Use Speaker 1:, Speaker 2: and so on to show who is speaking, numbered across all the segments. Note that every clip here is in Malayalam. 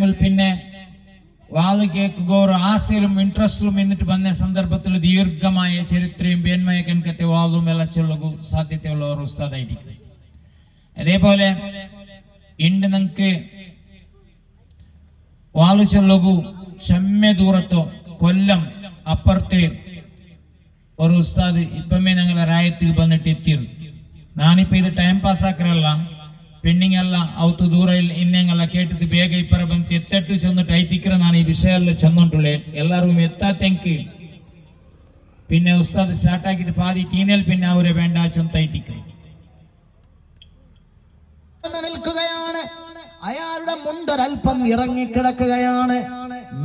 Speaker 1: കാര്യങ്ങൾ പിന്നെ വാത് കേൾക്കുക ഒരു ആശയിലും ഇൻട്രസ്റ്റിലും എന്നിട്ട് വന്ന സന്ദർഭത്തിൽ ദീർഘമായ ചരിത്രയും പേന്മയ കണക്കത്തെ വാതും വെള്ളച്ചുള്ളൂ സാധ്യതയുള്ള ഒരു ഉസ്താദായിരിക്കും. അതേപോലെ ഇണ്ട് നമുക്ക് വാളു ചൊല്ലകു ക്ഷമ്യ ദൂരത്തോ കൊല്ലം അപ്പുറത്തെ ഒരു ഉസ്താദ് ഇപ്പമേ ഞങ്ങളെ രായത്തിൽ വന്നിട്ട് എത്തിയത്. ನಾನಿಪ್ಪ ಇದು ಟೈಮ್ ಪಾಸ್ ಹಾಕ್ರಲ್ಲ ಪೆಂಡಿಂಗ್ ಅವತ್ತು ದೂರ ಇಲ್ಲ ಇನ್ನೆಂಗಲ್ಲ ಕೇಟಿದ್ದು ಬೇಗ ಇಪ್ಪರ ಬಂತು ಎತ್ತೆಟ್ಟು ചെന്നിട്ട് ಐತಿಕ್ರ ನಾನು ಈ ವಿಷಯ ಎಲ್ಲ ചെന്നുണ്ടുള്ളേ ಎಲ್ಲರೂ എത്താത്തെങ്കി പിന്നെ ഉസ്താദ് സ്റ്റാർട്ട് ആക്കിയിട്ട് പാതി ടീനൽ പിന്നെ അവരെ വേണ്ട ചെന്ന് ಐತಿಕ್ರ
Speaker 2: നിൽക്കുകയാണ്. അയാളുടെ മുണ്ടൊരൽപ്പം ഇറങ്ങിക്കിടക്കുകയാണ്.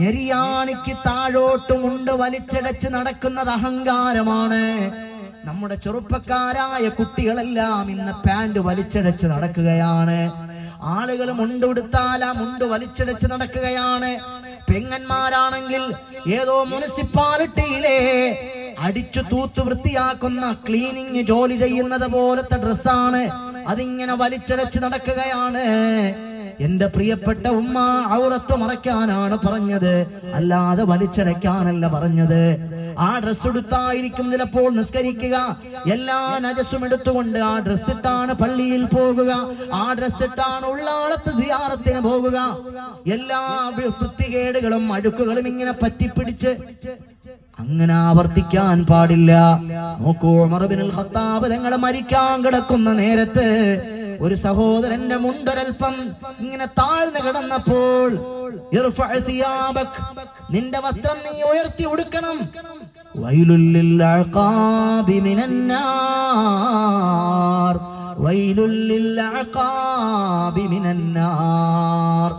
Speaker 2: ഞെരിയാണിക്ക് താഴോട്ട് മുണ്ട് വലിച്ചടച്ച് നടക്കുന്നത് അഹങ്കാരമാണ്. നമ്മുടെ ചെറുപ്പക്കാരായ കുട്ടികളെല്ലാം ഇന്ന് പാന്റ് വലിച്ചടച്ച് നടക്കുകയാണ്. ആളുകൾ മുണ്ടുടുത്താൽ ആ മുണ്ട് വലിച്ചടച്ച് നടക്കുകയാണ്. പെങ്ങന്മാരാണെങ്കിൽ ഏതോ മുനിസിപ്പാലിറ്റിയിലെ അടിച്ചു തൂത്ത് വൃത്തിയാക്കുന്ന ക്ലീനിങ് ജോലി ചെയ്യുന്നത് പോലത്തെ ഡ്രസ്സാണ്, അതിങ്ങനെ വലിച്ചടച്ച് നടക്കുകയാണ്. എന്റെ പ്രിയപ്പെട്ട ഉമ്മ ഔറത്ത് മറയ്ക്കാനാണ് പറഞ്ഞത്, അല്ലാതെ വലിച്ചടയ്ക്കാനല്ല പറഞ്ഞത്. ആ ഡ്രസ് എടുത്തായിരിക്കും ചിലപ്പോൾ നിസ്കരിക്കുക. എല്ലാ നജസും എടുത്തുകൊണ്ട് ആ ഡ്രസ് ഇട്ടാണ് പള്ളിയിൽ പോകുക. ആ ഡ്രസ് ഇട്ടാണ് ഉള്ളാളത്ത് സിയാറത്തിന് പോകുക. എല്ലാ വൃത്തികേടുകളും അഴുക്കുകളും ഇങ്ങനെ പറ്റിപ്പിടിച്ച് അങ്ങനെ ആവർത്തിക്കാൻ പാടില്ല. നോക്കൂ, ഉമർ ഇബ്നുൽ ഖത്താബ് തങ്ങൾ മരിക്കാൻ കിടക്കുന്ന നേരത്ത് ഒരു സഹോദരന്റെ മുണ്ടൊരൽപ്പം ഇങ്ങനെ താഴ്ന്നു കിടന്നപ്പോൾ നിന്റെ വസ്ത്രം നീ ഉയർത്തി ഉടുക്കണം. വൈലുൽ ലിൽ അഖാബി മിനന്നാർ, വൈലുൽ ലിൽ അഖാബി മിനന്നാർ.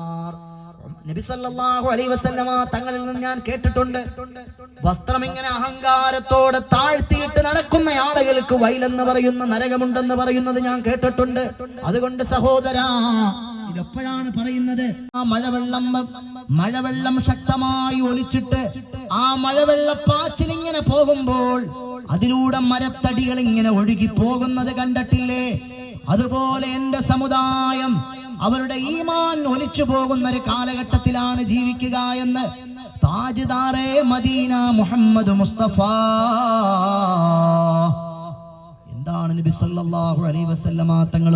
Speaker 2: നബി സല്ലല്ലാഹു അലൈഹി വസല്ലമ തങ്ങളിൽ നിന്ന് ഞാൻ കേട്ടിട്ടുണ്ട്, വസ്ത്രം ഇങ്ങനെ അഹങ്കാരത്തോടെ താഴ്ത്തിയിട്ട് നടക്കുന്ന ആളുകൾക്ക് വൈലെന്ന് പറയുന്ന നരകമുണ്ടെന്ന് പറയുന്നത് ഞാൻ കേട്ടിട്ടുണ്ട്. അതുകൊണ്ട് സഹോദരാ, ഇതെപ്പോഴാണ് പറയുന്നത്? ആ മഴവെള്ളം ശക്തമായി ഒലിച്ചിട്ട് ആ മഴവെള്ളപ്പാച്ചിൽ ഇങ്ങനെ പോകുമ്പോൾ അതിലൂടെ മരത്തടികൾ ഇങ്ങനെ ഒഴുകി പോകുന്നത് കണ്ടിട്ടില്ലേ? അതുപോലെ എന്റെ സമുദായം അവരുടെ ഈമാൻ ഒലിച്ചു പോകുന്ന ഒരു കാലഘട്ടത്തിലാണ് ജീവിക്കുക എന്ന് താജ്ദാറെ മദീന മുഹമ്മദ് മുസ്തഫ എന്താണ് നബി സല്ലല്ലാഹു അലൈഹി വസല്ലമ തങ്ങൾ